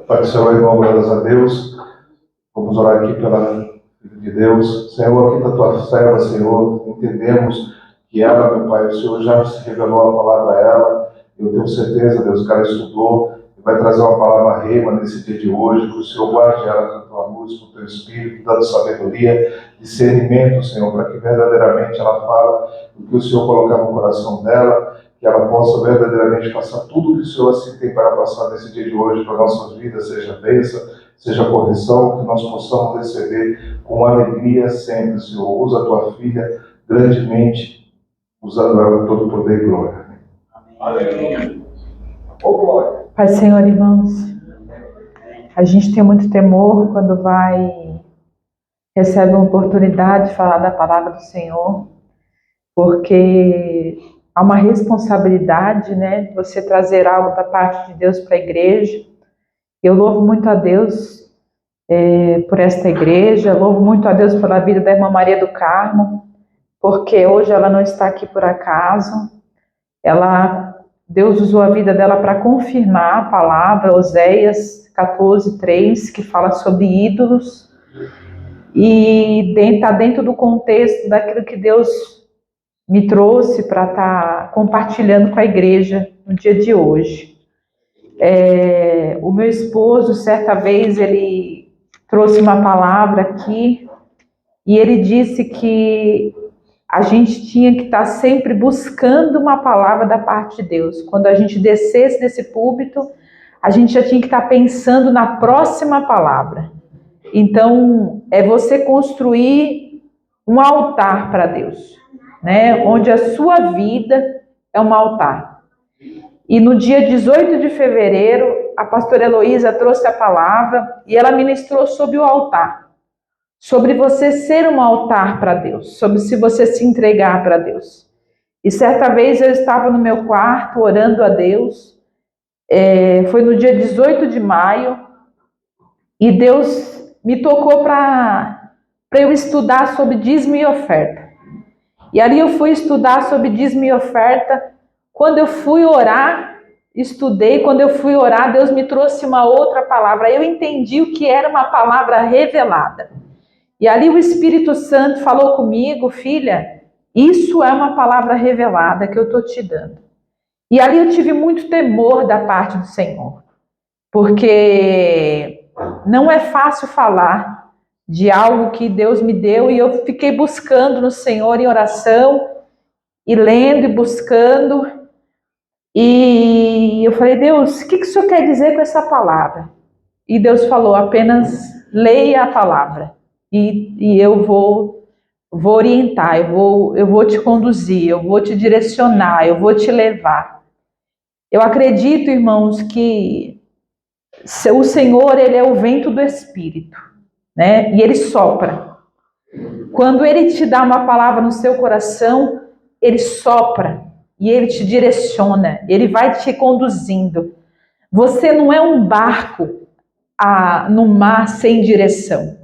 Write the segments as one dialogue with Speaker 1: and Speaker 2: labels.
Speaker 1: Pai do Senhor, irmão, graças a Deus. Vamos orar aqui pela Filha de Deus. Senhor, aqui está a tua serva, Senhor. Entendemos que ela, meu Pai, o Senhor já se revelou a palavra a ela. Eu tenho certeza, Deus, que ela estudou e vai trazer uma palavra rema nesse dia de hoje. Que o Senhor guarde ela com a tua luz, com o teu espírito, dando sabedoria, discernimento, Senhor, para que verdadeiramente ela fale o que o Senhor colocar no coração dela, que ela possa verdadeiramente passar tudo o que o Senhor assim tem para passar nesse dia de hoje para nossas vidas, seja bênção, seja correção, que nós possamos receber com alegria sempre, Senhor. Usa a tua filha grandemente, usando ela com todo o poder e glória. Amém.
Speaker 2: Pai, Senhor, irmãos, a gente tem muito temor quando recebe uma oportunidade de falar da palavra do Senhor, porque há uma responsabilidade, né, de você trazer algo da parte de Deus para a igreja. Eu louvo muito a Deus por esta igreja, louvo muito a Deus pela vida da irmã Maria do Carmo, porque hoje ela não está aqui por acaso. Deus usou a vida dela para confirmar a palavra, Oséias 14:3, que fala sobre ídolos, e está dentro do contexto daquilo que Deus me trouxe para estar compartilhando com a igreja no dia de hoje. O meu esposo, certa vez, ele trouxe uma palavra aqui e ele disse que a gente tinha que estar sempre buscando uma palavra da parte de Deus. Quando a gente descesse desse púlpito, a gente já tinha que estar pensando na próxima palavra. Então, é você construir um altar para Deus, né? Onde a sua vida é um altar. E no dia 18 de fevereiro, a pastora Heloísa trouxe a palavra e ela ministrou sobre o altar. Sobre você ser um altar para Deus, sobre se você se entregar para Deus. E certa vez eu estava no meu quarto orando a Deus, foi no dia 18 de maio, e Deus me tocou para eu estudar sobre dízimo e oferta. E ali eu fui estudar sobre dízimo e oferta. Quando eu fui orar, estudei, quando eu fui orar, Deus me trouxe uma outra palavra. Eu entendi o que era uma palavra revelada. E ali o Espírito Santo falou comigo: filha, isso é uma palavra revelada que eu estou te dando. E ali eu tive muito temor da parte do Senhor, porque não é fácil falar de algo que Deus me deu, e eu fiquei buscando no Senhor em oração, e lendo e buscando, e eu falei: Deus, o que o Senhor quer dizer com essa palavra? E Deus falou: apenas leia a palavra. E eu vou orientar, eu vou te conduzir, eu vou te direcionar, eu vou te levar. Eu acredito, irmãos, que o Senhor, Ele é o vento do Espírito, né? E Ele sopra. Quando Ele te dá uma palavra no seu coração, Ele sopra e Ele te direciona, Ele vai te conduzindo. Você não é um barco no mar sem direção.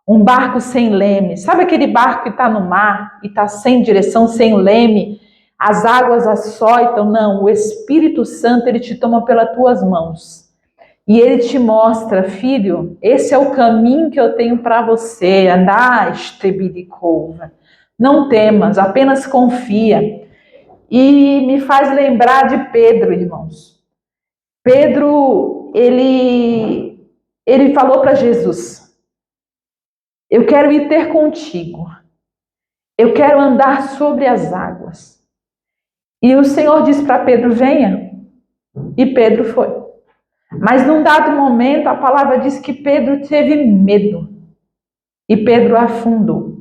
Speaker 2: Um barco sem leme. Sabe aquele barco que está no mar e está sem direção, sem leme? As águas açoitam? Não, o Espírito Santo, ele te toma pelas tuas mãos. E ele te mostra: filho, esse é o caminho que eu tenho para você. Não temas, apenas confia. E me faz lembrar de Pedro, irmãos. Pedro, ele falou para Jesus: eu quero ir ter contigo. Eu quero andar sobre as águas. E o Senhor disse para Pedro: venha. E Pedro foi. Mas num dado momento, a palavra diz que Pedro teve medo. E Pedro afundou.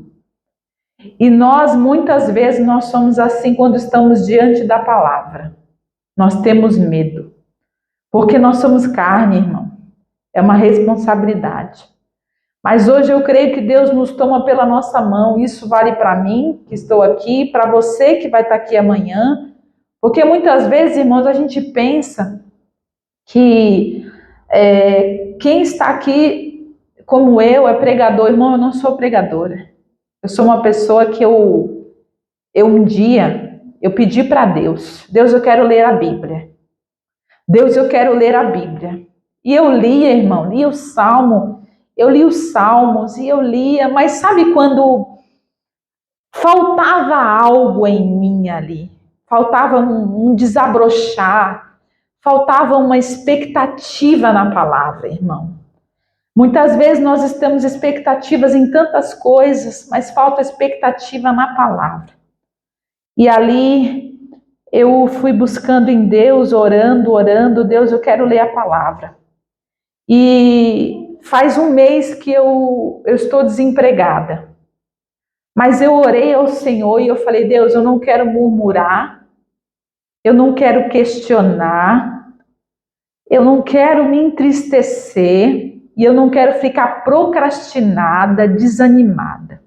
Speaker 2: E nós, muitas vezes, nós somos assim quando estamos diante da palavra. Nós temos medo. Porque nós somos carne, irmão. É uma responsabilidade. Mas hoje eu creio que Deus nos toma pela nossa mão. Isso vale para mim, que estou aqui, para você que vai estar aqui amanhã. Porque muitas vezes, irmãos, a gente pensa que quem está aqui como eu é pregador. Irmão, eu não sou pregadora. Eu sou uma pessoa que um dia eu pedi para Deus: Deus, eu quero ler a Bíblia. Deus, eu quero ler a Bíblia. E eu lia, irmão, lia o Salmo, eu li os Salmos e eu lia, mas sabe quando faltava algo em mim ali? Faltava um desabrochar, faltava uma expectativa na palavra, irmão. Muitas vezes nós temos expectativas em tantas coisas, mas falta expectativa na palavra. E ali eu fui buscando em Deus, orando, Deus, eu quero ler a palavra. E faz um mês que eu estou desempregada. Mas eu orei ao Senhor e eu falei, Deus, eu não quero murmurar, eu não quero questionar, eu não quero me entristecer e eu não quero ficar procrastinada, desanimada.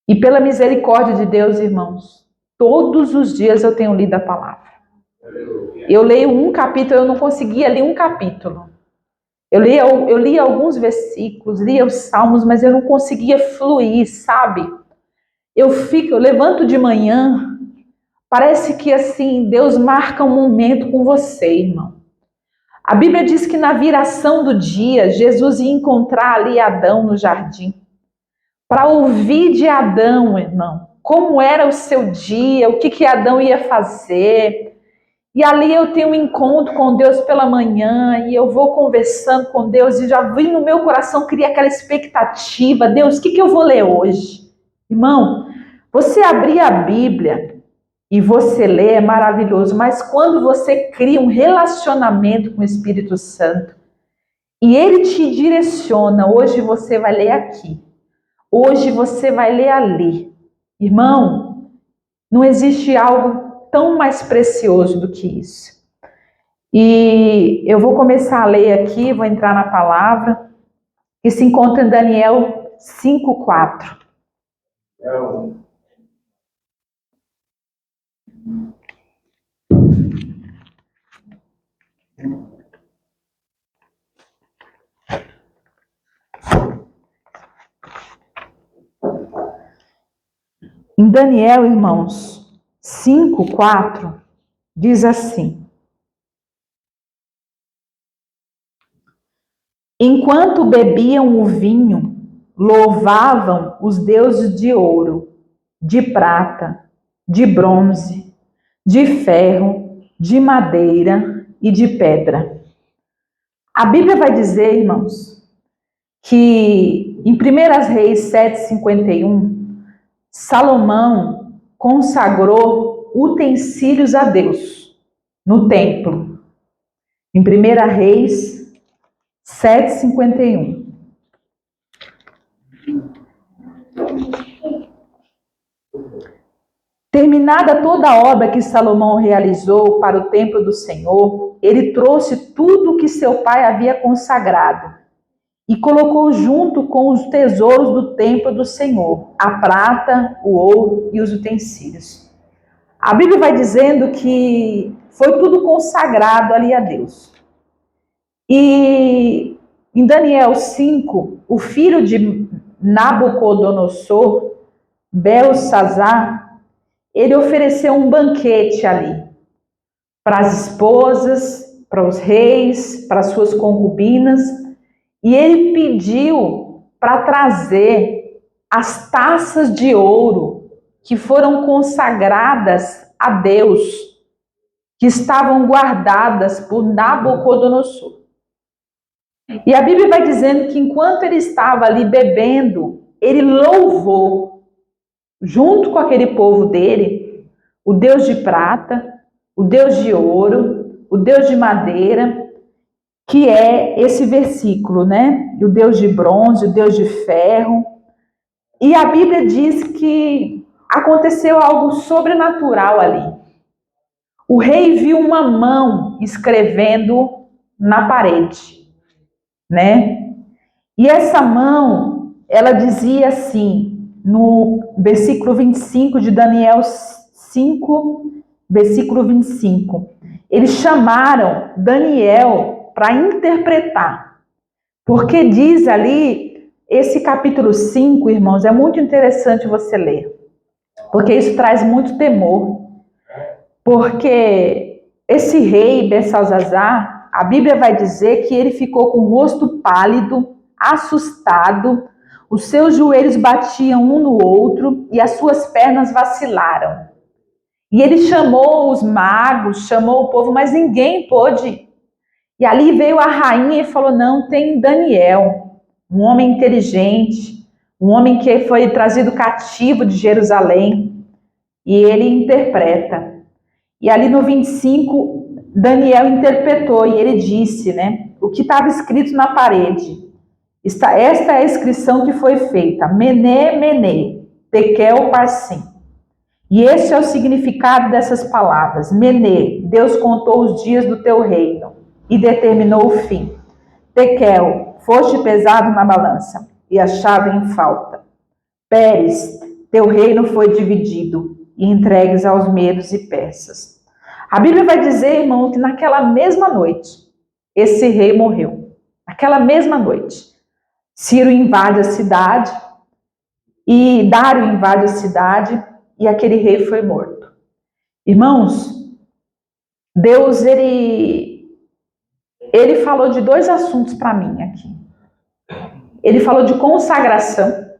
Speaker 2: E pela misericórdia de Deus, irmãos, todos os dias eu tenho lido a palavra. Eu leio um capítulo, eu não conseguia ler um capítulo. Eu lia alguns versículos, lia os salmos, mas eu não conseguia fluir, sabe? Eu levanto de manhã, parece que assim, Deus marca um momento com você, irmão. A Bíblia diz que na viração do dia, Jesus ia encontrar ali Adão no jardim. Para ouvir de Adão, irmão, como era o seu dia, o que Adão ia fazer. E ali eu tenho um encontro com Deus pela manhã, e eu vou conversando com Deus, e já vem no meu coração, cria aquela expectativa, Deus, o que eu vou ler hoje? Irmão, você abrir a Bíblia e você ler é maravilhoso, mas quando você cria um relacionamento com o Espírito Santo, e Ele te direciona, hoje você vai ler aqui, hoje você vai ler ali. Irmão, não existe algo tão mais precioso do que isso. E eu vou começar a ler aqui, vou entrar na palavra, que se encontra em Daniel 5:4. Em Daniel, irmãos, 5:4, diz assim: enquanto bebiam o vinho, louvavam os deuses de ouro, de prata, de bronze, de ferro, de madeira e de pedra. A Bíblia vai dizer, irmãos, que em 1 Reis 7:51, Salomão consagrou utensílios a Deus no templo. Em 1 Reis 7:51. Terminada toda a obra que Salomão realizou para o templo do Senhor, ele trouxe tudo o que seu pai havia consagrado e colocou junto com os tesouros do templo do Senhor, a prata, o ouro e os utensílios. A Bíblia vai dizendo que foi tudo consagrado ali a Deus. E em Daniel 5, o filho de Nabucodonosor, Belsazar, ele ofereceu um banquete ali para as esposas, para os reis, para as suas concubinas, e ele pediu para trazer as taças de ouro que foram consagradas a Deus, que estavam guardadas por Nabucodonosor. E a Bíblia vai dizendo que enquanto ele estava ali bebendo, ele louvou, junto com aquele povo dele, o Deus de prata, o Deus de ouro, o Deus de madeira, que é esse versículo, né? O Deus de bronze, o Deus de ferro. E a Bíblia diz que aconteceu algo sobrenatural ali. O rei viu uma mão escrevendo na parede, né? E essa mão, ela dizia assim, no versículo 25 de Daniel 5, versículo 25. Eles chamaram Daniel para interpretar, porque diz ali, esse capítulo 5, irmãos, é muito interessante você ler, porque isso traz muito temor, porque esse rei Belsazar, a Bíblia vai dizer que ele ficou com o rosto pálido, assustado, os seus joelhos batiam um no outro e as suas pernas vacilaram. E ele chamou os magos, chamou o povo, mas ninguém pôde. E ali veio a rainha e falou: não, tem Daniel, um homem inteligente, um homem que foi trazido cativo de Jerusalém, e ele interpreta. E ali no 25, Daniel interpretou e ele disse, né, o que estava escrito na parede. Esta é a inscrição que foi feita: Mené, Mené, Tekel, Parsim. E este é o significado dessas palavras. Mené, Deus contou os dias do teu reino e determinou o fim. Tekel, foste pesado na balança e achado em falta. Pérez, teu reino foi dividido e entregues aos medos e persas. A Bíblia vai dizer, irmão, que naquela mesma noite, esse rei morreu. Naquela mesma noite. Ciro invade a cidade e Dário invade a cidade e aquele rei foi morto. Irmãos, Deus, ele falou de dois assuntos para mim aqui. Ele falou de consagração,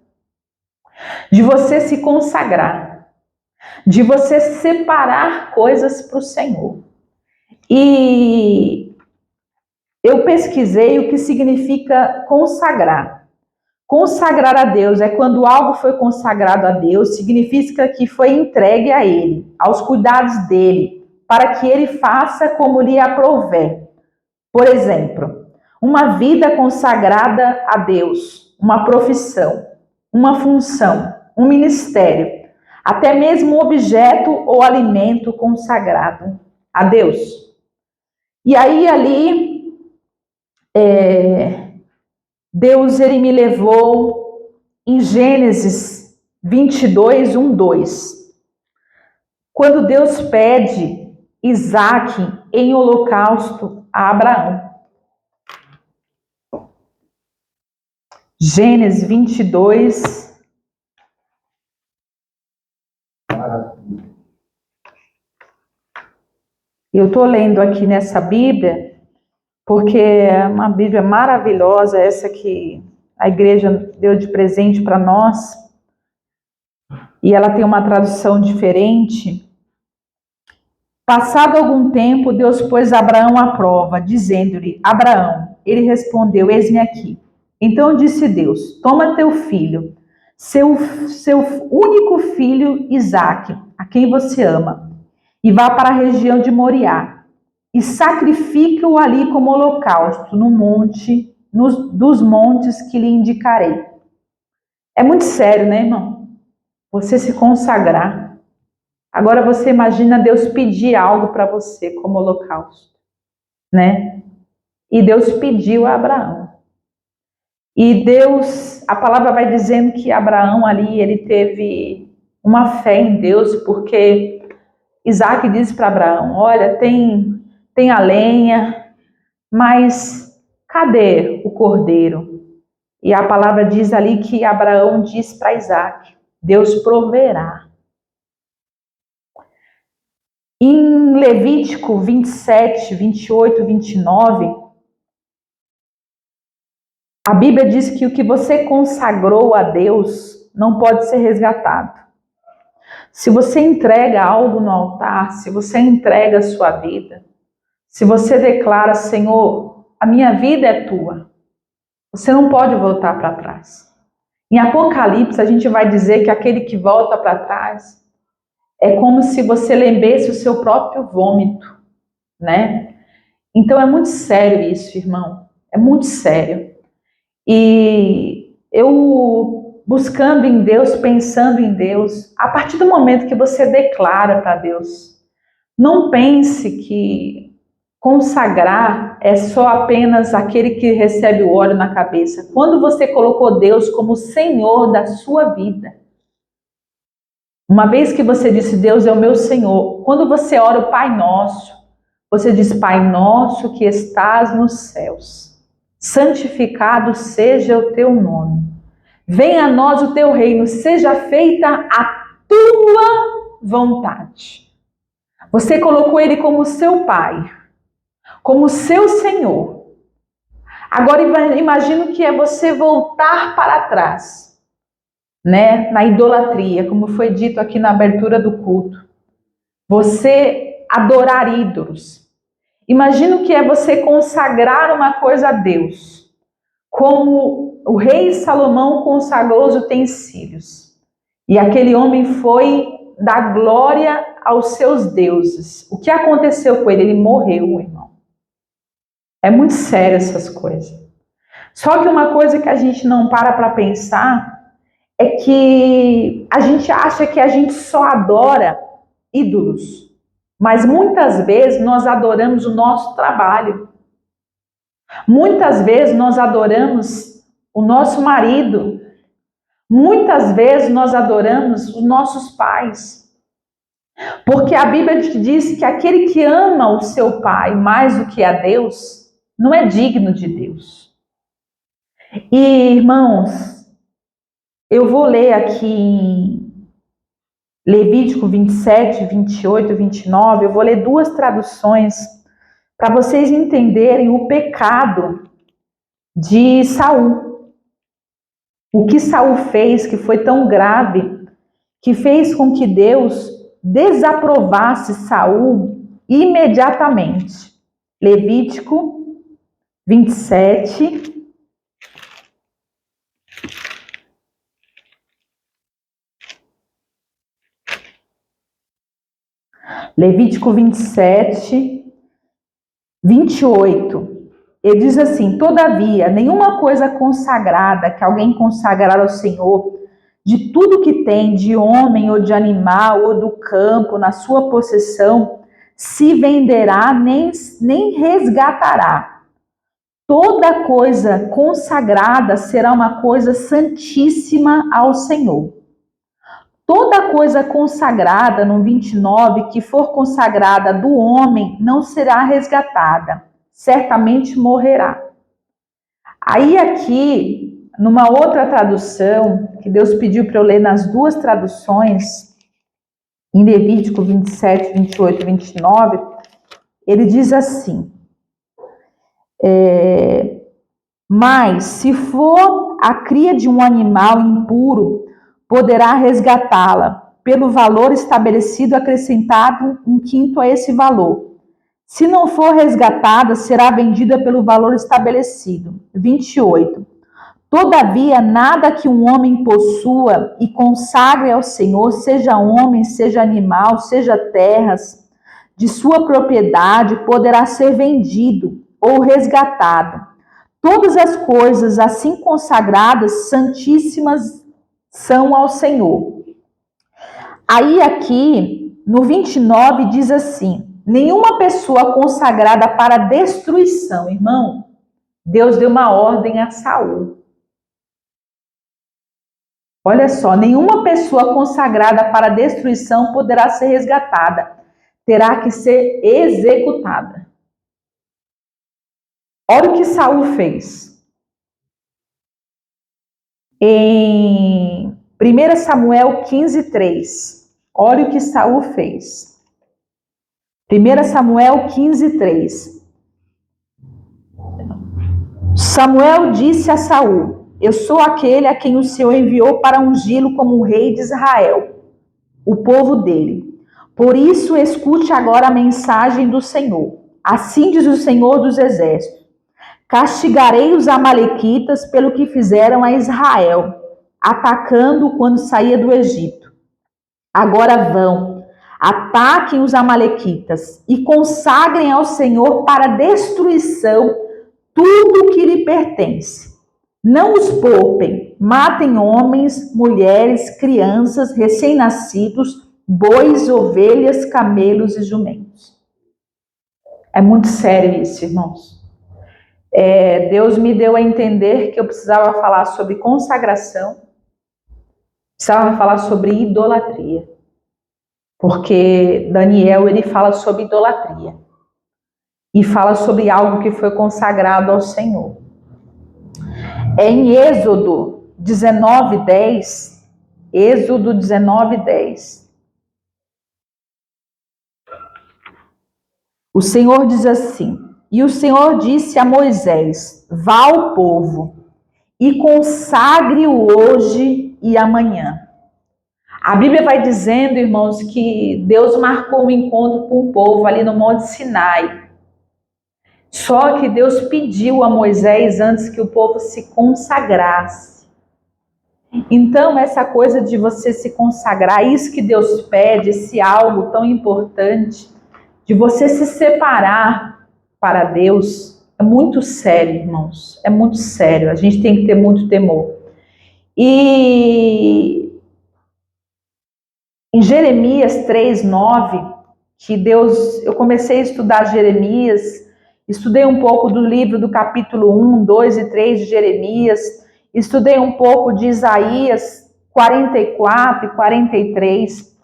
Speaker 2: de você se consagrar, de você separar coisas para o Senhor. E eu pesquisei o que significa consagrar. Consagrar a Deus é quando algo foi consagrado a Deus, significa que foi entregue a Ele, aos cuidados dEle, para que Ele faça como lhe aprouver. Por exemplo, uma vida consagrada a Deus, uma profissão, uma função, um ministério, até mesmo um objeto ou alimento consagrado a Deus. E aí ali, Deus, ele me levou em Gênesis 22, 1, 2. Quando Deus pede Isaque em holocausto a Abraão. Gênesis 22. Eu estou lendo aqui nessa Bíblia, porque é uma Bíblia maravilhosa, essa que a igreja deu de presente para nós. E ela tem uma tradução diferente. Passado algum tempo, Deus pôs Abraão à prova, dizendo-lhe: Abraão. Ele respondeu: eis-me aqui. Então disse Deus: toma teu filho, seu único filho Isaque, a quem você ama, e vá para a região de Moriá, e sacrifica-o ali como holocausto no monte, dos montes que lhe indicarei. É muito sério, né, irmão? Você se consagrar. Agora você imagina Deus pedir algo para você como holocausto, né? E Deus pediu a Abraão. E Deus, a palavra vai dizendo que Abraão ali, ele teve uma fé em Deus, porque Isaque disse para Abraão: olha, tem a lenha, mas cadê o cordeiro? E a palavra diz ali que Abraão disse para Isaque: Deus proverá. Em Levítico 27, 28, 29, a Bíblia diz que o que você consagrou a Deus não pode ser resgatado. Se você entrega algo no altar, se você entrega a sua vida, se você declara: Senhor, a minha vida é tua, você não pode voltar para trás. Em Apocalipse, a gente vai dizer que aquele que volta para trás é como se você lembrasse o seu próprio vômito, né? Então é muito sério isso, irmão. É muito sério. E eu, buscando em Deus, pensando em Deus, a partir do momento que você declara para Deus, não pense que consagrar é só apenas aquele que recebe o óleo na cabeça. Quando você colocou Deus como Senhor da sua vida, uma vez que você disse: Deus é o meu Senhor, quando você ora o Pai Nosso, você diz: Pai Nosso que estás nos céus, santificado seja o teu nome. Venha a nós o teu reino, seja feita a tua vontade. Você colocou ele como seu Pai, como seu Senhor. Agora imagino que é você voltar para trás, né? Na idolatria, como foi dito aqui na abertura do culto. Você adorar ídolos. Imagino que é você consagrar uma coisa a Deus, como o rei Salomão consagrou os utensílios. E aquele homem foi dar glória aos seus deuses. O que aconteceu com ele? Ele morreu, irmão. É muito sério essas coisas. Só que uma coisa que a gente não para pensar é que a gente acha que a gente só adora ídolos. Mas muitas vezes nós adoramos o nosso trabalho. Muitas vezes nós adoramos o nosso marido. Muitas vezes nós adoramos os nossos pais. Porque a Bíblia diz que aquele que ama o seu pai mais do que a Deus, não é digno de Deus. E, irmãos, eu vou ler aqui em Levítico 27, 28, 29, eu vou ler duas traduções para vocês entenderem o pecado de Saul. O que Saul fez que foi tão grave, que fez com que Deus desaprovasse Saul imediatamente. Levítico 27, Levítico 27, 28. Ele diz assim: todavia, nenhuma coisa consagrada que alguém consagrar ao Senhor, de tudo que tem, de homem ou de animal ou do campo, na sua possessão, se venderá nem resgatará. Toda coisa consagrada será uma coisa santíssima ao Senhor. Toda coisa consagrada, no 29, que for consagrada do homem, não será resgatada, certamente morrerá. Aí aqui, numa outra tradução, que Deus pediu para eu ler nas duas traduções, em Levítico 27, 28 e 29, ele diz assim: mas se for a cria de um animal impuro, poderá resgatá-la pelo valor estabelecido, acrescentado um quinto a esse valor. Se não for resgatada, será vendida pelo valor estabelecido. 28. Todavia, nada que um homem possua e consagre ao Senhor, seja homem, seja animal, seja terras, de sua propriedade, poderá ser vendido ou resgatado. Todas as coisas assim consagradas, santíssimas, são ao Senhor. Aí aqui, no 29, diz assim: nenhuma pessoa consagrada para destruição, irmão, Deus deu uma ordem a Saul. Olha só, nenhuma pessoa consagrada para destruição poderá ser resgatada, terá que ser executada. Olha o que Saul fez. Em 1 Samuel 15, 3. Olha o que Saul fez. 1 Samuel 15, 3. Samuel disse a Saul: eu sou aquele a quem o Senhor enviou para ungí-lo como rei de Israel, o povo dele. Por isso, escute agora a mensagem do Senhor. Assim diz o Senhor dos Exércitos: castigarei os amalequitas pelo que fizeram a Israel, atacando-o quando saía do Egito. Agora vão, ataquem os amalequitas e consagrem ao Senhor para destruição tudo o que lhe pertence. Não os poupem, matem homens, mulheres, crianças, recém-nascidos, bois, ovelhas, camelos e jumentos. É muito sério isso, irmãos. Deus me deu a entender que eu precisava falar sobre consagração, precisava falar sobre idolatria, porque Daniel ele fala sobre idolatria e fala sobre algo que foi consagrado ao Senhor. Em Êxodo 19:10, Êxodo 19:10, o Senhor diz assim: E o Senhor disse a Moisés: vá ao povo e consagre-o hoje e amanhã. A Bíblia vai dizendo, irmãos, que Deus marcou um encontro com o povo ali no Monte Sinai. Só que Deus pediu a Moisés antes que o povo se consagrasse. Então, essa coisa de você se consagrar, isso que Deus pede, esse algo tão importante, de você se separar para Deus, é muito sério, irmãos. É muito sério. A gente tem que ter muito temor. E em Jeremias 3:9, que Deus, eu comecei a estudar Jeremias, estudei um pouco do livro do capítulo 1, 2 e 3 de Jeremias, estudei um pouco de Isaías 44 e 43,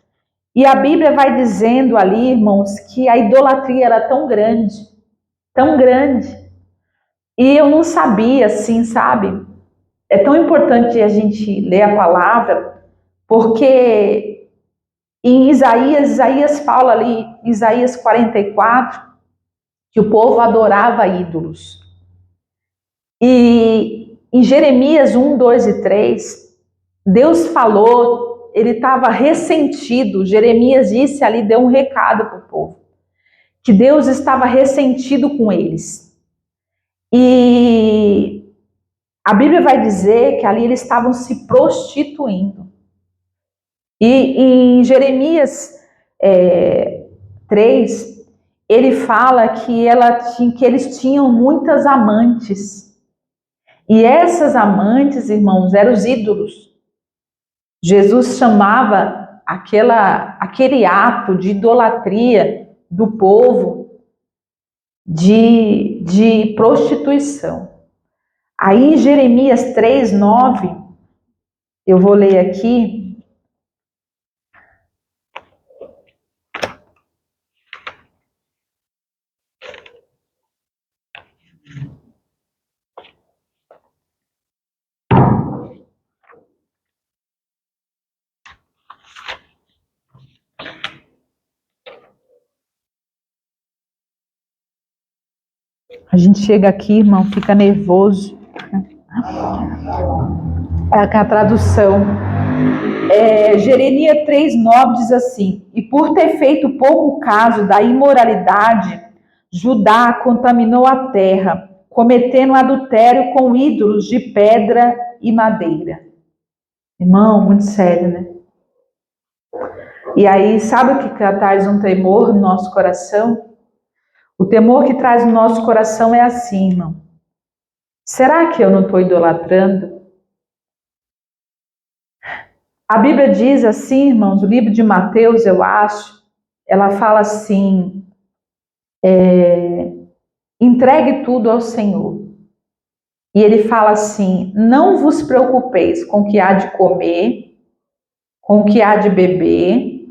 Speaker 2: e a Bíblia vai dizendo ali, irmãos, que a idolatria era tão grande, e eu não sabia, assim, sabe? É tão importante a gente ler a palavra, porque em Isaías fala ali, Isaías 44, que o povo adorava ídolos. E em Jeremias 1, 2 e 3, Deus falou, ele estava ressentido. Jeremias disse ali, deu um recado para o povo, que Deus estava ressentido com eles. E a Bíblia vai dizer que ali eles estavam se prostituindo. E em Jeremias 3, ele fala que eles tinham muitas amantes. E essas amantes, irmãos, eram os ídolos. Jesus chamava aquele ato de idolatria do povo de prostituição. Aí em Jeremias 3:9, eu vou ler aqui. A gente chega aqui, irmão, fica nervoso. É a tradução. Jeremias 3:9 diz assim: e por ter feito pouco caso da imoralidade, Judá contaminou a terra, cometendo adultério com ídolos de pedra e madeira. Irmão, muito sério, né? E aí, sabe o que traz um temor no nosso coração? O temor que traz no nosso coração é assim, irmão. Será que eu não estou idolatrando? A Bíblia diz assim, irmãos, o livro de Mateus, eu acho, ela fala assim, entregue tudo ao Senhor. E ele fala assim, não vos preocupeis com o que há de comer, com o que há de beber,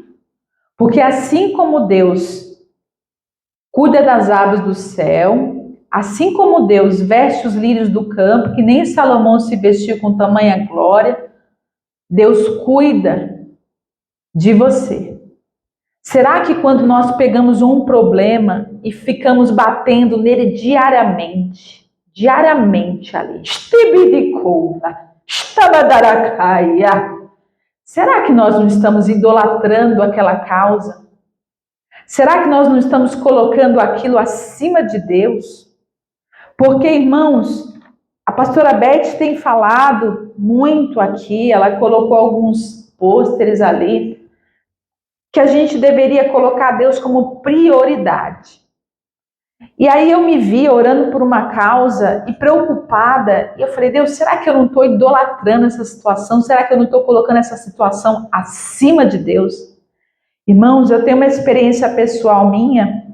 Speaker 2: porque assim como Deus cuida das aves do céu, assim como Deus veste os lírios do campo, que nem Salomão se vestiu com tamanha glória, Deus cuida de você. Será que quando nós pegamos um problema e ficamos batendo nele diariamente ali, será que nós não estamos idolatrando aquela causa? Será que nós não estamos colocando aquilo acima de Deus? Porque, irmãos, a pastora Beth tem falado muito aqui, ela colocou alguns pôsteres ali, que a gente deveria colocar Deus como prioridade. E aí eu me vi orando por uma causa e preocupada, e eu falei, Deus, será que eu não estou idolatrando essa situação? Será que eu não estou colocando essa situação acima de Deus? Irmãos, eu tenho uma experiência pessoal minha,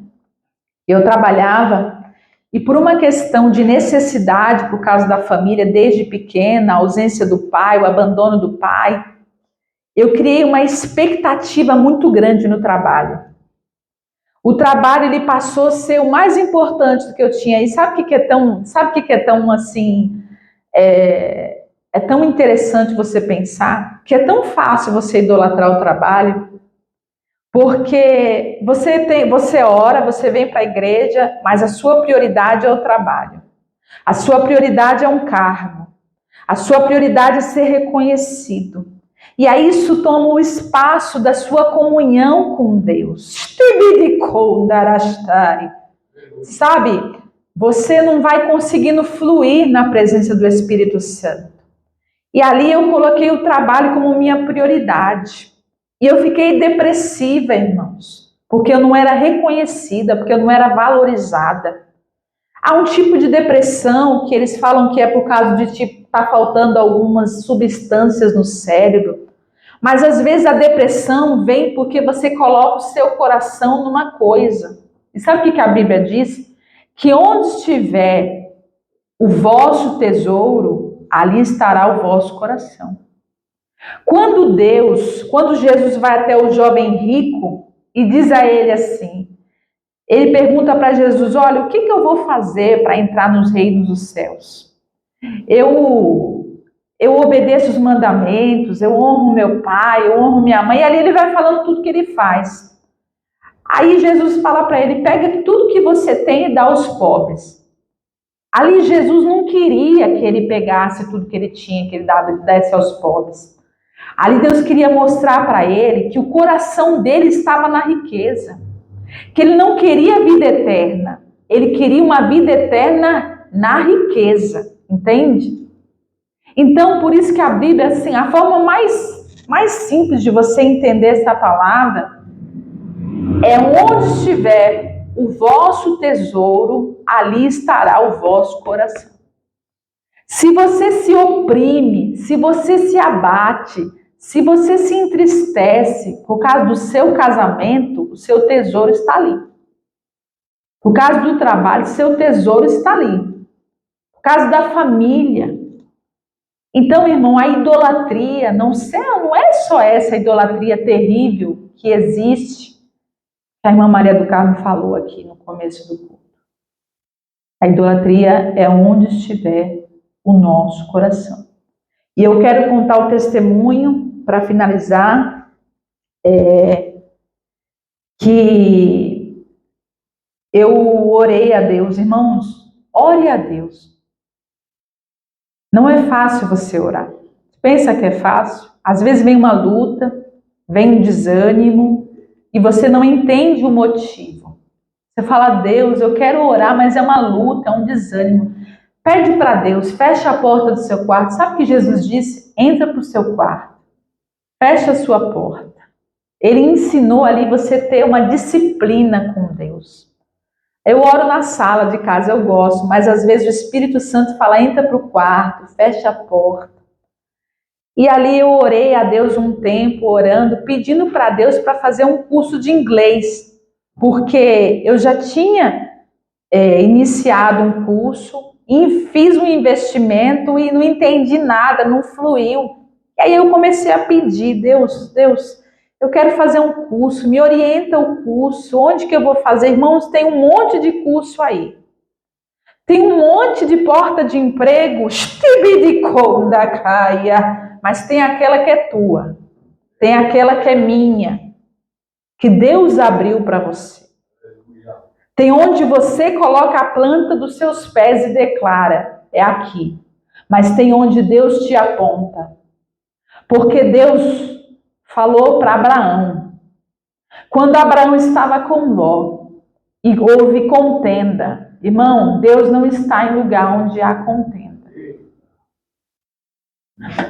Speaker 2: eu trabalhava, e por uma questão de necessidade, por causa da família, desde pequena, a ausência do pai, o abandono do pai, eu criei uma expectativa muito grande no trabalho. O trabalho, ele passou a ser o mais importante do que eu tinha. E sabe o que é tão assim, é tão interessante você pensar? Que é tão fácil você idolatrar o trabalho, Porque você ora, você vem para a igreja, mas a sua prioridade é o trabalho. A sua prioridade é um cargo. A sua prioridade é ser reconhecido. E aí isso toma o espaço da sua comunhão com Deus. Sabe? Você não vai conseguindo fluir na presença do Espírito Santo. E ali eu coloquei o trabalho como minha prioridade. E eu fiquei depressiva, irmãos, porque eu não era reconhecida, porque eu não era valorizada. Há um tipo de depressão que eles falam que é por causa de estar faltando algumas substâncias no cérebro. Mas às vezes a depressão vem porque você coloca o seu coração numa coisa. E sabe o que a Bíblia diz? Que onde estiver o vosso tesouro, ali estará o vosso coração. Quando Jesus vai até o jovem rico e diz a ele assim, ele pergunta para Jesus, olha, o que eu vou fazer para entrar nos reinos dos céus? Eu obedeço os mandamentos, eu honro meu pai, eu honro minha mãe, e ali ele vai falando tudo que ele faz. Aí Jesus fala para ele, pega tudo que você tem e dá aos pobres. Ali Jesus não queria que ele pegasse tudo que ele tinha, que ele desse aos pobres. Ali Deus queria mostrar para ele que o coração dele estava na riqueza. Que ele não queria vida eterna. Ele queria uma vida eterna na riqueza. Entende? Então, por isso que a Bíblia, assim, a forma mais simples de você entender essa palavra é onde estiver o vosso tesouro, ali estará o vosso coração. Se você se oprime, se você se abate, se você se entristece por causa do seu casamento, o seu tesouro está ali. Por causa do trabalho, seu tesouro está ali. Por causa da família. Então, irmão, a idolatria não é só essa idolatria terrível que existe, que a irmã Maria do Carmo falou aqui no começo do culto. A idolatria é onde estiver o nosso coração. E eu quero contar o testemunho, para finalizar, que eu orei a Deus. Irmãos, ore a Deus. Não é fácil você orar. Pensa que é fácil? Às vezes vem uma luta, vem um desânimo, e você não entende o motivo. Você fala, Deus, eu quero orar, mas é uma luta, é um desânimo. Pede para Deus, fecha a porta do seu quarto. Sabe o que Jesus disse? Entra para o seu quarto. Fecha a sua porta. Ele ensinou ali você ter uma disciplina com Deus. Eu oro na sala de casa, eu gosto, mas às vezes o Espírito Santo fala, entra para o quarto, fecha a porta. E ali eu orei a Deus um tempo, orando, pedindo para Deus para fazer um curso de inglês. Porque eu já tinha iniciado um curso, e fiz um investimento e não entendi nada, não fluiu. E aí eu comecei a pedir, Deus, eu quero fazer um curso, me orienta o curso, onde que eu vou fazer? Irmãos, tem um monte de curso aí. Tem um monte de porta de emprego, mas tem aquela que é tua, tem aquela que é minha, que Deus abriu para você. Tem onde você coloca a planta dos seus pés e declara, é aqui. Mas tem onde Deus te aponta. Porque Deus falou para Abraão. Quando Abraão estava com Ló e houve contenda. Irmão, Deus não está em lugar onde há contenda.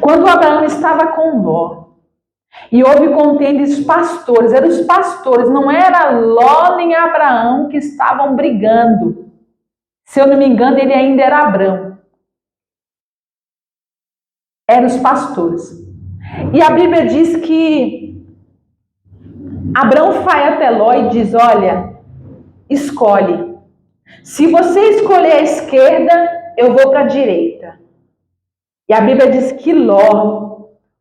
Speaker 2: Quando Abraão estava com Ló e houve contenda, os pastores, eram os pastores, não era Ló nem Abraão que estavam brigando. Se eu não me engano, ele ainda era Abrão. Eram os pastores. E a Bíblia diz que Abrão vai até Ló e diz, olha, escolhe. Se você escolher a esquerda, eu vou para a direita. E a Bíblia diz que Ló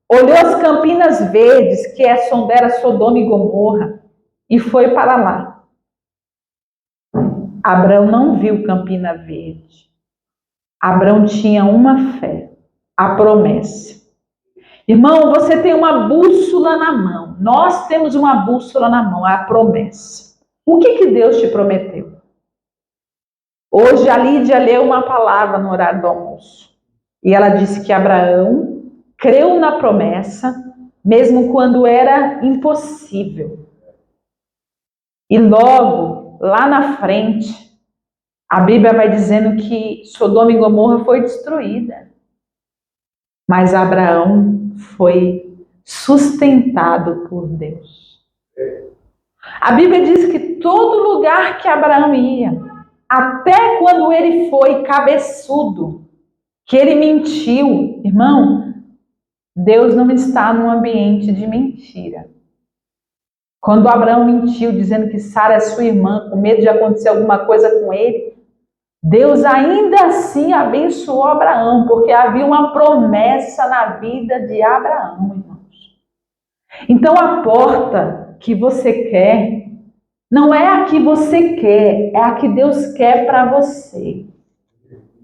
Speaker 2: olhou as Campinas Verdes, que era Sodoma e Gomorra, e foi para lá. Abrão não viu Campina Verde. Abrão tinha uma fé, a promessa. Irmão, você tem uma bússola na mão. mão. Nós temos uma bússola na mão, a promessa. O que Deus te prometeu? Hoje a Lídia leu uma palavra no horário do almoço. E ela disse que Abraão creu na promessa, mesmo quando era impossível. E logo, lá na frente, a Bíblia vai dizendo que Sodoma e Gomorra foi destruída. Mas Abraão foi sustentado por Deus. A Bíblia diz que todo lugar que Abraão ia, até quando ele foi cabeçudo, que ele mentiu, irmão, Deus não está num ambiente de mentira. Quando Abraão mentiu, dizendo que Sara é sua irmã, com medo de acontecer alguma coisa com ele, Deus ainda assim abençoou Abraão, porque havia uma promessa na vida de Abraão, irmãos. Então a porta que você quer, não é a que você quer, é a que Deus quer para você.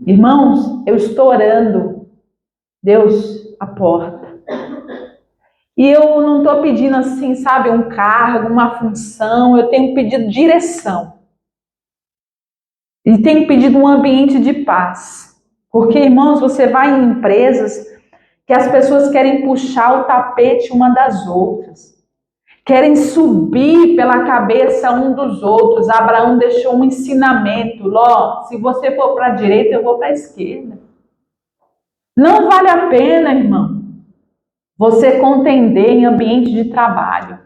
Speaker 2: Irmãos, eu estou orando, Deus, a porta. E eu não estou pedindo assim, sabe, um cargo, uma função, eu tenho pedido direção. E tenho pedido um ambiente de paz. Porque, irmãos, você vai em empresas que as pessoas querem puxar o tapete uma das outras. Querem subir pela cabeça um dos outros. Abraão deixou um ensinamento. Ló, se você for para a direita, eu vou para a esquerda. Não vale a pena, irmão, você contender em ambiente de trabalho.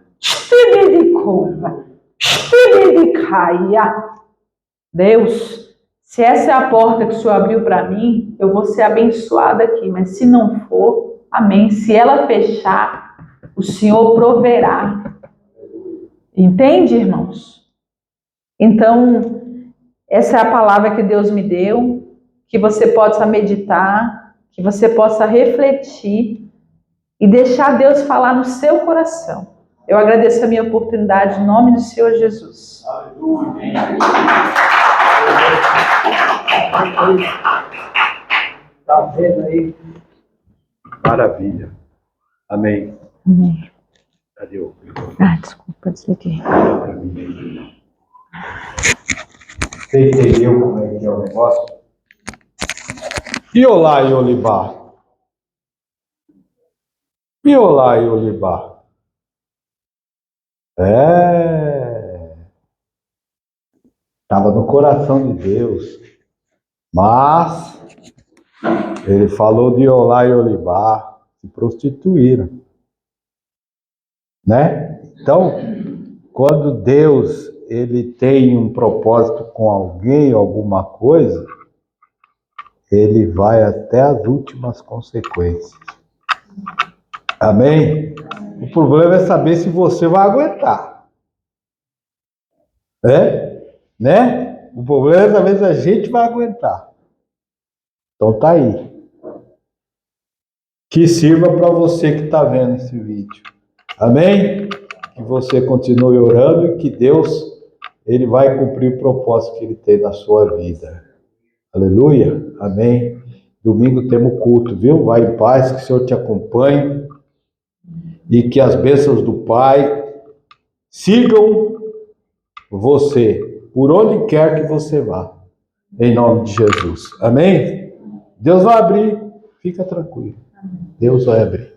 Speaker 2: Deus, se essa é a porta que o Senhor abriu para mim, eu vou ser abençoada aqui. Mas se não for, amém. Se ela fechar, o Senhor proverá. Entende, irmãos? Então, essa é a palavra que Deus me deu, que você possa meditar, que você possa refletir e deixar Deus falar no seu coração. Eu agradeço a minha oportunidade em nome do Senhor Jesus.
Speaker 3: Tá vendo aí? Maravilha. Amém.
Speaker 2: Amém.
Speaker 3: Cadê o?
Speaker 2: Desculpa, desliguei.
Speaker 3: Você entendeu como é que é o negócio? Iolá e Olibá. Iolá e Olibá. Estava no coração de Deus. Mas ele falou de Iolá e Olibá, se prostituíram. Né? Então, quando Deus ele tem um propósito com alguém, alguma coisa, ele vai até as últimas consequências. Amém? O problema é saber se você vai aguentar. Né? O problema é saber se a gente vai aguentar. Então tá aí. Que sirva para você que está vendo esse vídeo. Amém? Que você continue orando e que Deus ele vai cumprir o propósito que ele tem na sua vida. Aleluia. Amém. Domingo temos culto, viu? Vai em paz, que o Senhor te acompanhe e que as bênçãos do Pai sigam você por onde quer que você vá. Em nome de Jesus. Amém? Deus vai abrir. Fica tranquilo. Deus vai abrir.